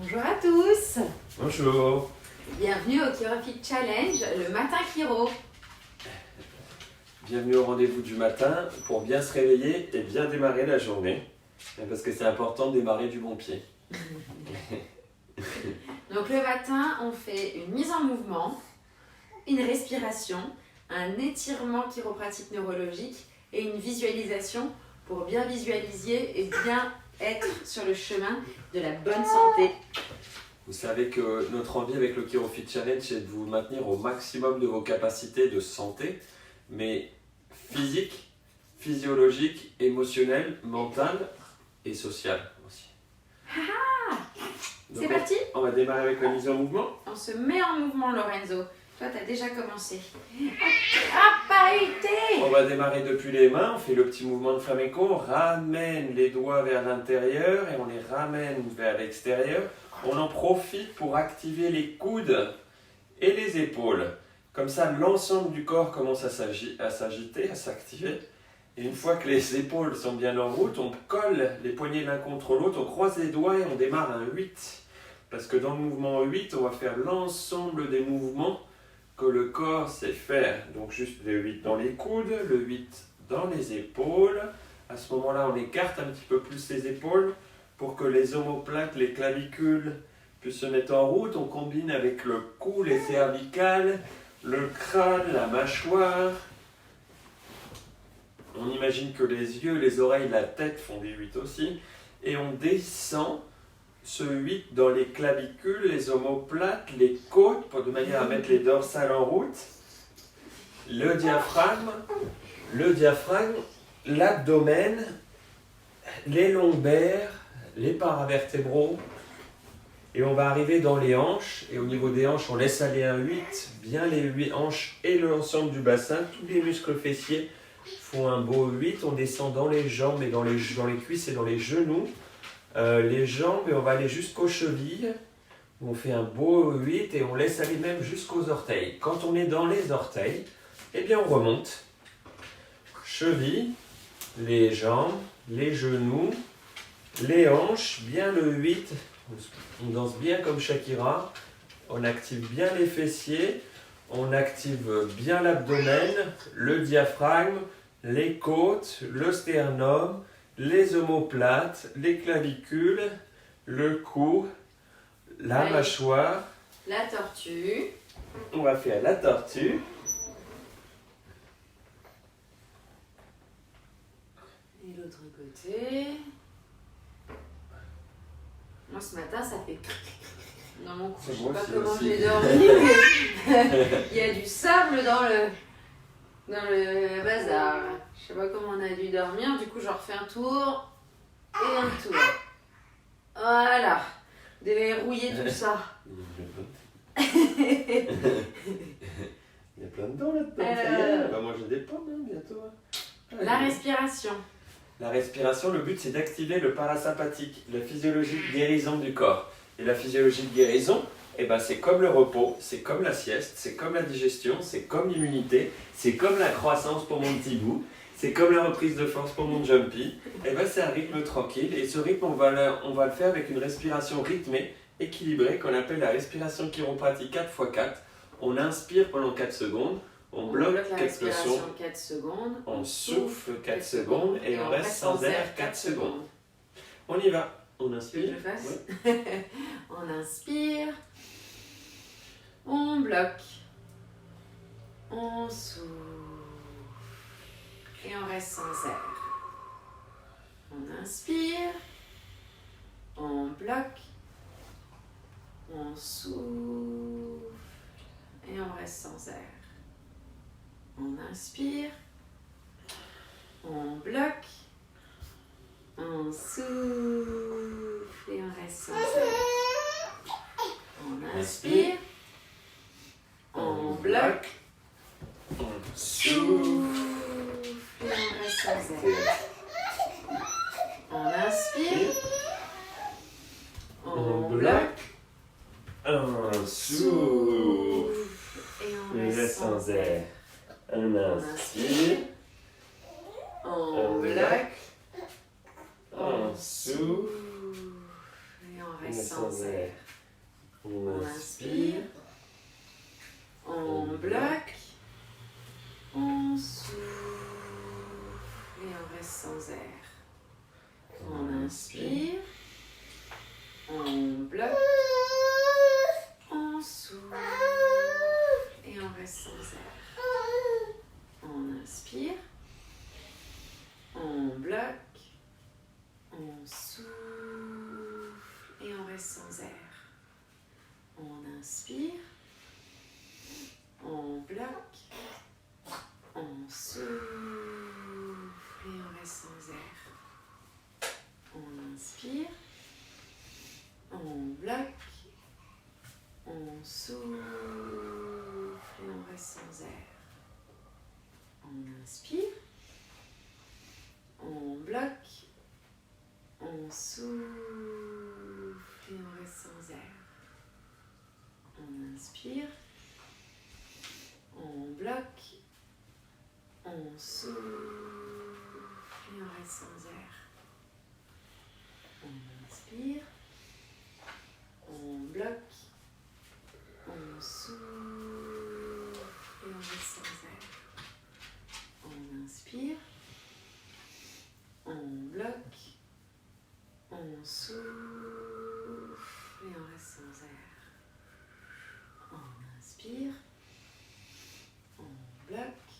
Bonjour à tous. Bonjour. Bienvenue au Chirofit Challenge, le matin chiro. Bienvenue au rendez-vous du matin pour bien se réveiller et bien démarrer la journée. Parce que c'est important de démarrer du bon pied. Donc le matin, on fait une mise en mouvement, une respiration, un étirement chiropratique neurologique et une visualisation pour bien visualiser et bien être sur le chemin de la bonne santé. Vous savez que notre envie avec le Chirofit Challenge, c'est de vous maintenir au maximum de vos capacités de santé, mais physique, physiologique, émotionnelle, mentale et sociale aussi. C'est parti? On va démarrer avec la mise en mouvement. On se met en mouvement, Lorenzo. Toi, tu as déjà commencé. Ah, pas été! On va démarrer depuis les mains, on fait le petit mouvement de flamenco, on ramène les doigts vers l'intérieur et on les ramène vers l'extérieur. On en profite pour activer les coudes et les épaules. Comme ça, l'ensemble du corps commence à s'agiter, à s'activer. Et une fois que les épaules sont bien en route, on colle les poignets l'un contre l'autre, on croise les doigts et on démarre un 8. Parce que dans le mouvement 8, on va faire l'ensemble des mouvements que le corps sait faire. Donc juste le 8 dans les coudes, le 8 dans les épaules. À ce moment-là, on écarte un petit peu plus les épaules pour que les omoplates, les clavicules puissent se mettre en route. On combine avec le cou, les cervicales, le crâne, la mâchoire. On imagine que les yeux, les oreilles, la tête font des 8 aussi. Et on descend ce 8 dans les clavicules, les omoplates, les côtes, de manière à mettre les dorsales en route. Le diaphragme, l'abdomen, les lombaires, les paravertébraux. Et on va arriver dans les hanches. Et au niveau des hanches, on laisse aller un 8, bien les 8 hanches et l'ensemble du bassin. Tous les muscles fessiers font un beau 8. On descend dans les jambes et dans les cuisses et dans les genoux. Les jambes, et on va aller jusqu'aux chevilles. On fait un beau 8 et on laisse aller même jusqu'aux orteils. Quand on est dans les orteils, eh bien on remonte. Chevilles, les jambes, les genoux, les hanches, bien le 8. On danse bien comme Shakira. On active bien les fessiers. On active bien l'abdomen, le diaphragme, les côtes, le sternum, les omoplates, les clavicules, le cou, la mâchoire. La tortue. On va faire la tortue. Et l'autre côté. Moi, ce matin, ça fait dans mon cou. Je sais pas comment j'ai dormi, mais il y a du sable dans le bazar. Je sais pas comment on a dû dormir. Du coup, je refais un tour et un tour. Voilà. Déverrouiller tout ça. Il y a plein de dents là-dedans. On va manger des pommes bientôt. La respiration. La respiration, le but c'est d'activer le parasympathique, la physiologie de guérison du corps. Et la physiologie de guérison, c'est comme le repos, c'est comme la sieste, c'est comme la digestion, c'est comme l'immunité, c'est comme la croissance pour mon petit bout, c'est comme la reprise de force pour mon jumpy. C'est un rythme tranquille et ce rythme on va le faire avec une respiration rythmée, équilibrée qu'on appelle la respiration chiropratique 4x4. On inspire pendant 4 secondes. On bloque la respiration 4 secondes. On souffle 4 secondes et on reste sans air 4 secondes. On y va. On inspire. Que je fasse. Oui. On inspire. On bloque. On souffle. Et on reste sans air. On inspire. On bloque. On souffle. Et on reste sans air. On inspire, on bloque, on souffle et on reste sans air. On inspire, on bloque, on souffle et on reste sans air. On inspire, on bloque, on souffle et on reste sans air. On inspire, on bloque, on souffle et on reste sans air. On souffle et on reste sans air. On inspire. On bloque. On souffle et on reste sans air. On inspire. On bloque. On souffle et on reste sans air. On inspire. On bloque. On souffle et on reste sans air. On inspire. On bloque. On souffle et on reste sans air. On inspire. On bloque. On souffle et on reste sans air. On inspire. On bloque. On souffle et on reste sans air. On inspire. On bloque. On souffle et on reste sans air. On inspire. On bloque. On souffle et on reste sans air. On inspire. On bloque.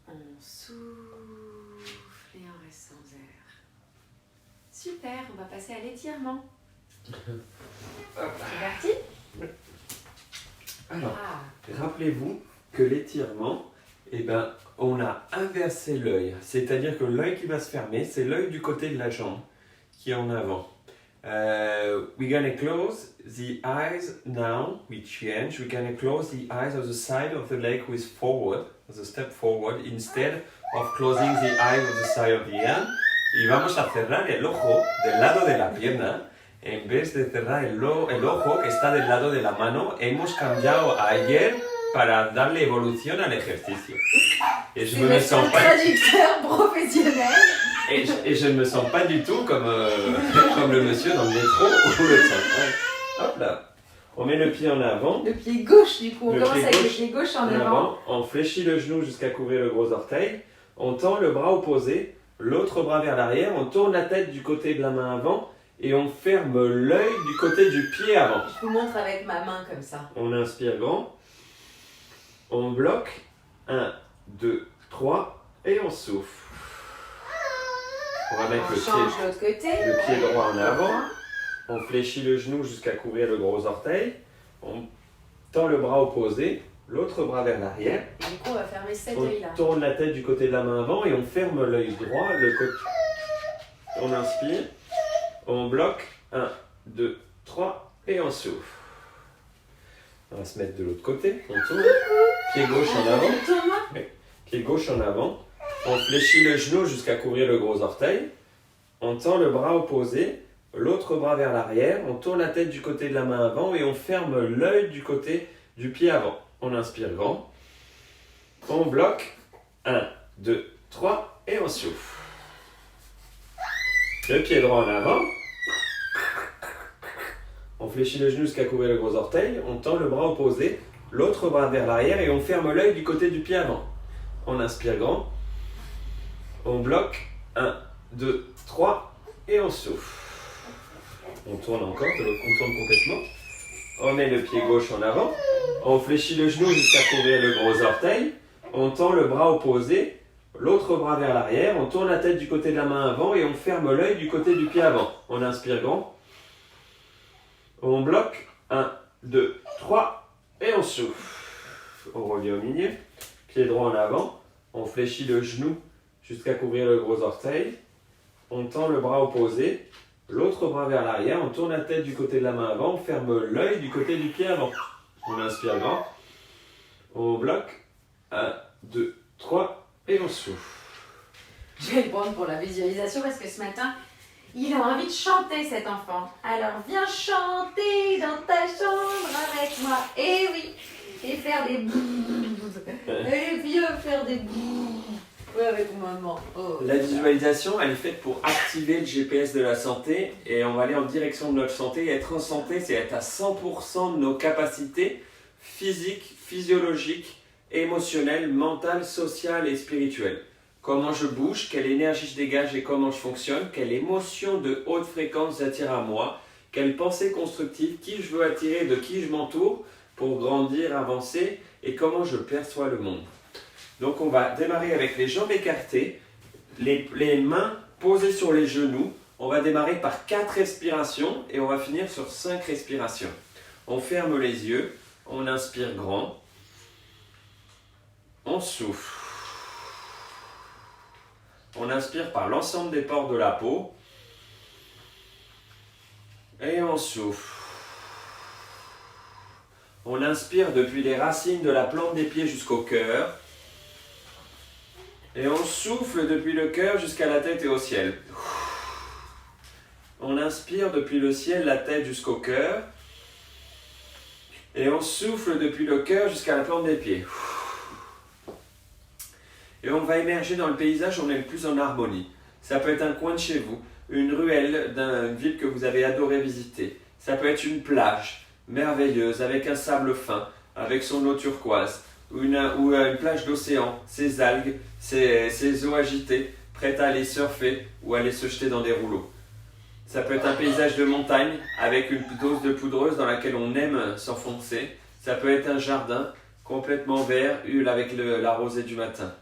On souffle et on reste sans air. Super, on va passer à l'étirement. C'est parti? Alors, rappelez-vous que l'étirement, on a inversé l'œil. C'est-à-dire que l'œil qui va se fermer, c'est l'œil du côté de la jambe qui est en avant. We're gonna close the eyes now. We change. We're gonna close the eyes of the side of the leg with forward, as a step forward, instead of closing the eye of the side of the hand. Y vamos a cerrar el ojo del lado de la pierna. En vez de cerrar el ojo que está del lado de la mano, hemos cambiado ayer para darle evolución al ejercicio. Et je me sens pas traducteur professionnel. Et je ne me sens pas du tout comme le monsieur dans le métro ou le train. Hop là. On met le pied en avant. Le pied gauche du coup, on commence avec le pied gauche en avant. On fléchit le genou jusqu'à couvrir le gros orteil. On tend le bras opposé, l'autre bras vers l'arrière. On tourne la tête du côté de la main avant et on ferme l'œil du côté du pied avant. Je vous montre avec ma main comme ça. On inspire grand. On bloque. 1, 2, 3 et on souffle. On va mettre le pied droit en avant. On fléchit le genou jusqu'à couvrir le gros orteil. On tend le bras opposé, l'autre bras vers l'arrière. Et du coup, on va fermer cet œil-là. On tourne la tête du côté de la main avant et on ferme l'œil droit. On inspire. On bloque. 1, 2, 3 et on souffle. On va se mettre de l'autre côté. On tourne. Pied gauche en avant. Oui. Pied gauche en avant. On fléchit le genou jusqu'à couvrir le gros orteil. On tend le bras opposé, l'autre bras vers l'arrière. On tourne la tête du côté de la main avant et on ferme l'œil du côté du pied avant. On inspire grand. On bloque. 1, 2, 3 et on souffle. Le pied droit en avant. On fléchit le genou jusqu'à couvrir le gros orteil. On tend le bras opposé, l'autre bras vers l'arrière et on ferme l'œil du côté du pied avant. On inspire grand. On bloque. 1, 2, 3 et on souffle. On tourne encore, on tourne complètement. On met le pied gauche en avant. On fléchit le genou jusqu'à couvrir le gros orteil. On tend le bras opposé, l'autre bras vers l'arrière. On tourne la tête du côté de la main avant et on ferme l'œil du côté du pied avant. On inspire grand. On bloque. 1, 2, 3 et on souffle. On revient au milieu. Pied droit en avant. On fléchit le genou jusqu'à couvrir le gros orteil. On tend le bras opposé, l'autre bras vers l'arrière. On tourne la tête du côté de la main avant. On ferme l'œil du côté du pied avant. On inspire grand. On bloque. 1, 2, 3 et on souffle. Je vais le prendre pour la visualisation parce que ce matin, il a envie de chanter cet enfant. Alors viens chanter dans ta chambre avec moi. Et oui, et faire des bouts. Et viens faire des bouts. Oui, avec maman. Oh, la visualisation, elle est faite pour activer le GPS de la santé et on va aller en direction de notre santé. Être en santé, c'est être à 100% de nos capacités physiques, physiologiques émotionnelle, mentale, sociale et spirituelle. Comment je bouge, quelle énergie je dégage et comment je fonctionne, quelle émotion de haute fréquence j'attire à moi, quelle pensée constructive, qui je veux attirer, de qui je m'entoure pour grandir, avancer et comment je perçois le monde. Donc on va démarrer avec les jambes écartées, les mains posées sur les genoux. On va démarrer par 4 respirations et on va finir sur 5 respirations. On ferme les yeux, on inspire grand, on souffle. On inspire par l'ensemble des pores de la peau et on souffle. On inspire depuis les racines de la plante des pieds jusqu'au cœur. Et on souffle depuis le cœur jusqu'à la tête et au ciel. On inspire depuis le ciel, la tête jusqu'au cœur. Et on souffle depuis le cœur jusqu'à la plante des pieds. Et on va émerger dans le paysage où on est le plus en harmonie. Ça peut être un coin de chez vous, une ruelle d'une ville que vous avez adoré visiter. Ça peut être une plage merveilleuse avec un sable fin, avec son eau turquoise. Ou une plage d'océan, ses algues, ses eaux agitées, prêtes à aller surfer ou aller se jeter dans des rouleaux. Ça peut être un paysage de montagne avec une dose de poudreuse dans laquelle on aime s'enfoncer. Ça peut être un jardin complètement vert, avec la rosée du matin.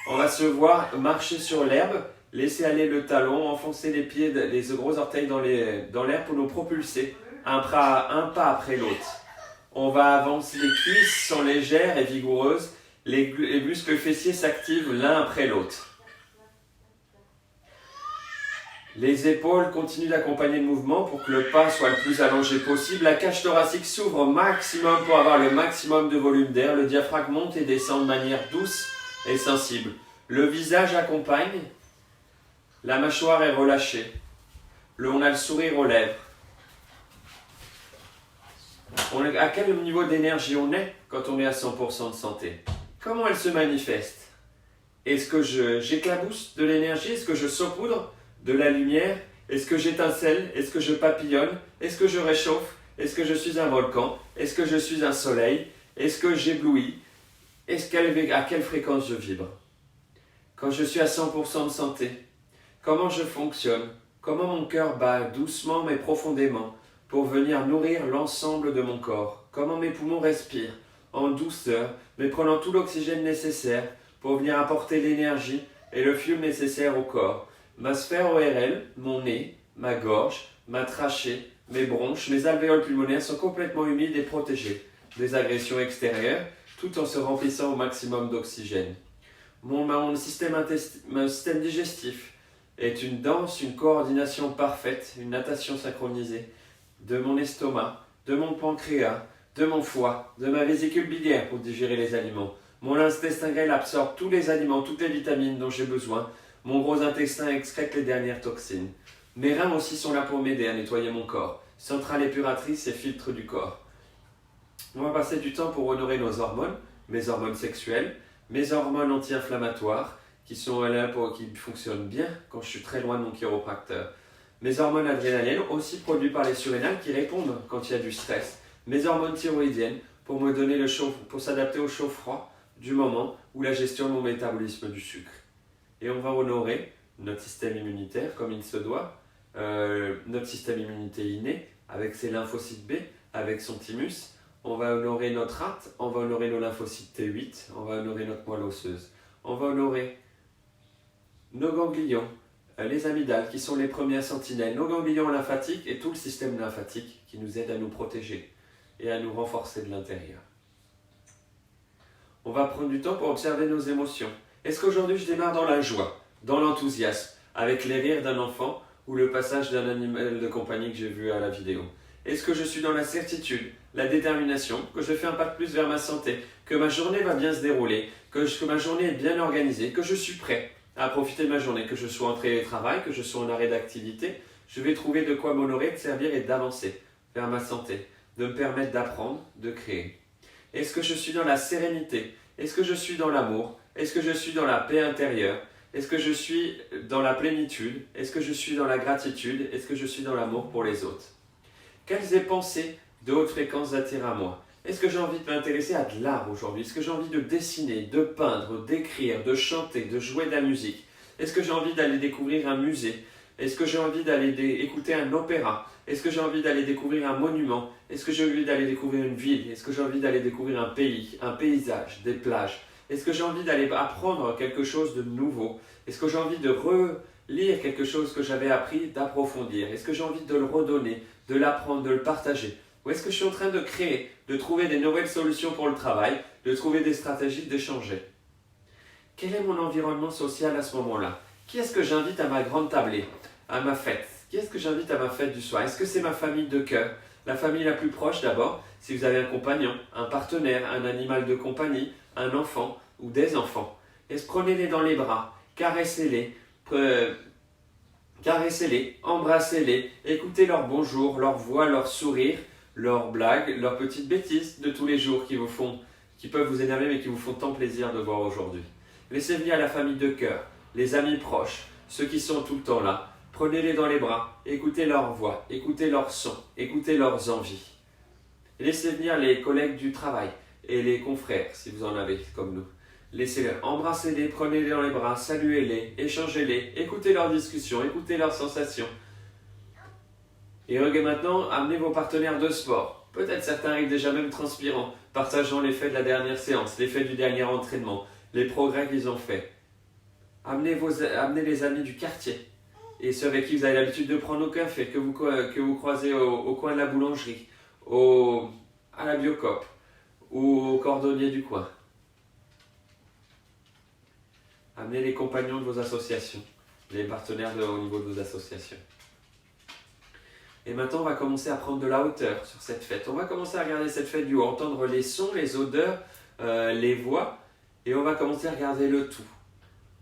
On va se voir marcher sur l'herbe, laisser aller le talon, enfoncer les pieds, les gros orteils dans l'air pour nous propulser un pas après l'autre. On va avancer, les cuisses sont légères et vigoureuses, les muscles fessiers s'activent l'un après l'autre. Les épaules continuent d'accompagner le mouvement pour que le pas soit le plus allongé possible. La cage thoracique s'ouvre au maximum pour avoir le maximum de volume d'air. Le diaphragme monte et descend de manière douce et sensible. Le visage accompagne. La mâchoire est relâchée. On a le sourire aux lèvres. À quel niveau d'énergie on est quand on est à 100% de santé? Comment elle se manifeste? Est-ce que j'éclabousse de l'énergie? Est-ce que je saupoudre de la lumière? Est-ce que j'étincelle? Est-ce que je papillonne? Est-ce que je réchauffe? Est-ce que je suis un volcan? Est-ce que je suis un soleil? Est-ce que j'éblouis? À quelle fréquence je vibre? Quand je suis à 100% de santé, comment je fonctionne? Comment mon cœur bat doucement mais profondément pour venir nourrir l'ensemble de mon corps? Comment mes poumons respirent en douceur, mais prenant tout l'oxygène nécessaire pour venir apporter l'énergie et le fuel nécessaire au corps? Ma sphère ORL, mon nez, ma gorge, ma trachée, mes bronches, mes alvéoles pulmonaires sont complètement humides et protégées des agressions extérieures, tout en se remplissant au maximum d'oxygène. Mon système digestif est une danse, une coordination parfaite, une natation synchronisée de mon estomac, de mon pancréas, de mon foie, de ma vésicule biliaire pour digérer les aliments. Mon intestin grêle absorbe tous les aliments, toutes les vitamines dont j'ai besoin. Mon gros intestin excrète les dernières toxines. Mes reins aussi sont là pour m'aider à nettoyer mon corps. Centrale épuratrice et filtre du corps. On va passer du temps pour honorer nos hormones, mes hormones sexuelles, mes hormones anti-inflammatoires qui sont là qui fonctionnent bien quand je suis très loin de mon chiropracteur. Mes hormones adrénaliennes aussi produites par les surrénales qui répondent quand il y a du stress. Mes hormones thyroïdiennes pour me donner pour s'adapter au chaud-froid du moment ou la gestion de mon métabolisme du sucre. Et on va honorer notre système immunitaire comme il se doit, notre système immunité inné avec ses lymphocytes B, avec son thymus. On va honorer notre rate, on va honorer nos lymphocytes T8, on va honorer notre moelle osseuse. On va honorer nos ganglions, les amygdales qui sont les premières sentinelles, nos ganglions lymphatiques et tout le système lymphatique qui nous aide à nous protéger et à nous renforcer de l'intérieur. On va prendre du temps pour observer nos émotions. Est-ce qu'aujourd'hui je démarre dans la joie, dans l'enthousiasme, avec les rires d'un enfant ou le passage d'un animal de compagnie que j'ai vu à la vidéo? Est-ce que je suis dans la certitude, la détermination, que je fais un pas de plus vers ma santé, que ma journée va bien se dérouler, que ma journée est bien organisée, que je suis prêt à profiter de ma journée, que je sois en télétravail, que je sois en arrêt d'activité, je vais trouver de quoi m'honorer, de servir et d'avancer vers ma santé, de me permettre d'apprendre, de créer. Est-ce que je suis dans la sérénité? Est-ce que je suis dans l'amour? Est-ce que je suis dans la paix intérieure? Est-ce que je suis dans la plénitude? Est-ce que je suis dans la gratitude? Est-ce que je suis dans l'amour pour les autres? Quelles pensées de haute fréquence attirent à moi? Est-ce que j'ai envie de m'intéresser à de l'art aujourd'hui? Est-ce que j'ai envie de dessiner, de peindre, d'écrire, de chanter, de jouer de la musique? Est-ce que j'ai envie d'aller découvrir un musée? Est-ce que j'ai envie d'aller écouter un opéra? Est-ce que j'ai envie d'aller découvrir un monument? Est-ce que j'ai envie d'aller découvrir une ville? Est-ce que j'ai envie d'aller découvrir un pays, un paysage, des plages? Est-ce que j'ai envie d'aller apprendre quelque chose de nouveau? Est-ce que j'ai envie de relire quelque chose que j'avais appris, d'approfondir? Est-ce que j'ai envie de le redonner, de l'apprendre, de le partager? Ou est-ce que je suis en train de créer, de trouver des nouvelles solutions pour le travail, de trouver des stratégies, d'échanger? Quel est mon environnement social à ce moment-là? Qui est-ce que j'invite à ma grande tablée, à ma fête? Qui est-ce que j'invite à ma fête du soir? Est-ce que c'est ma famille de cœur? La famille la plus proche d'abord, si vous avez un compagnon, un partenaire, un animal de compagnie, un enfant ou des enfants. Prenez-les dans les bras, caressez-les, embrassez-les, écoutez leur bonjour, leur voix, leur sourire, leurs blagues, leurs petites bêtises de tous les jours qui peuvent vous énerver mais qui vous font tant plaisir de voir aujourd'hui. Laissez venir la famille de cœur, les amis proches, ceux qui sont tout le temps là. Prenez-les dans les bras, écoutez leur voix, écoutez leur son, écoutez leurs envies. Laissez venir les collègues du travail et les confrères, si vous en avez comme nous. Laissez-les, embrassez-les, prenez-les dans les bras, saluez-les, échangez-les, écoutez leurs discussions, écoutez leurs sensations. Et maintenant, amenez vos partenaires de sport. Peut-être certains arrivent déjà même transpirants, partageant les faits de la dernière séance, les faits du dernier entraînement, les progrès qu'ils ont faits. Amenez les amis du quartier et ceux avec qui vous avez l'habitude de prendre au café, que vous croisez au coin de la boulangerie, à la Biocoop ou au cordonnier du coin. Amenez les compagnons de vos associations, les partenaires au niveau de vos associations. Et maintenant, on va commencer à prendre de la hauteur sur cette fête. On va commencer à regarder cette fête du haut, entendre les sons, les odeurs, les voix, et on va commencer à regarder le tout.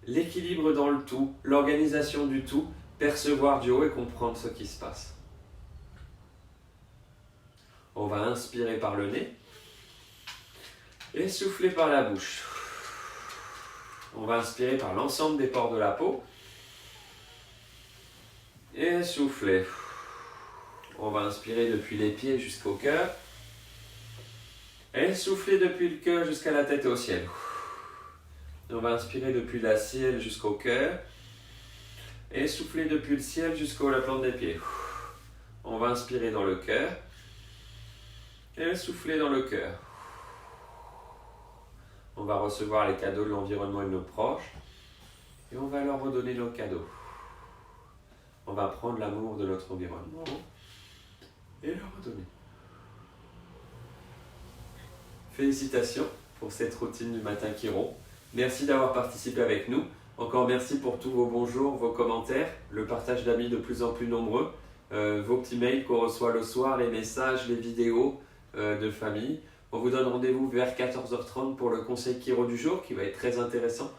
L'équilibre dans le tout, l'organisation du tout, percevoir du haut et comprendre ce qui se passe. On va inspirer par le nez et souffler par la bouche. On va inspirer par l'ensemble des pores de la peau et souffler. On va inspirer depuis les pieds jusqu'au cœur et souffler depuis le cœur jusqu'à la tête et au ciel. On va inspirer depuis la ciel jusqu'au cœur et souffler depuis le ciel jusqu'à la plante des pieds. On va inspirer dans le cœur et souffler dans le cœur. On va recevoir les cadeaux de l'environnement et de nos proches et on va leur redonner nos cadeaux. On va prendre l'amour de notre environnement et leur redonner. Félicitations pour cette routine du matin Chiron. Merci d'avoir participé avec nous. Encore merci pour tous vos bonjours, vos commentaires, le partage d'amis de plus en plus nombreux, vos petits mails qu'on reçoit le soir, les messages, les vidéos de famille. On vous donne rendez-vous vers 14h30 pour le conseil Chiro du jour qui va être très intéressant.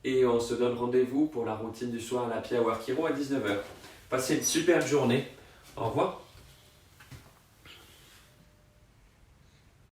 Et on se donne rendez-vous pour la routine du soir à la Happy Hour Chiro à 19h. Passez une superbe journée. Au revoir.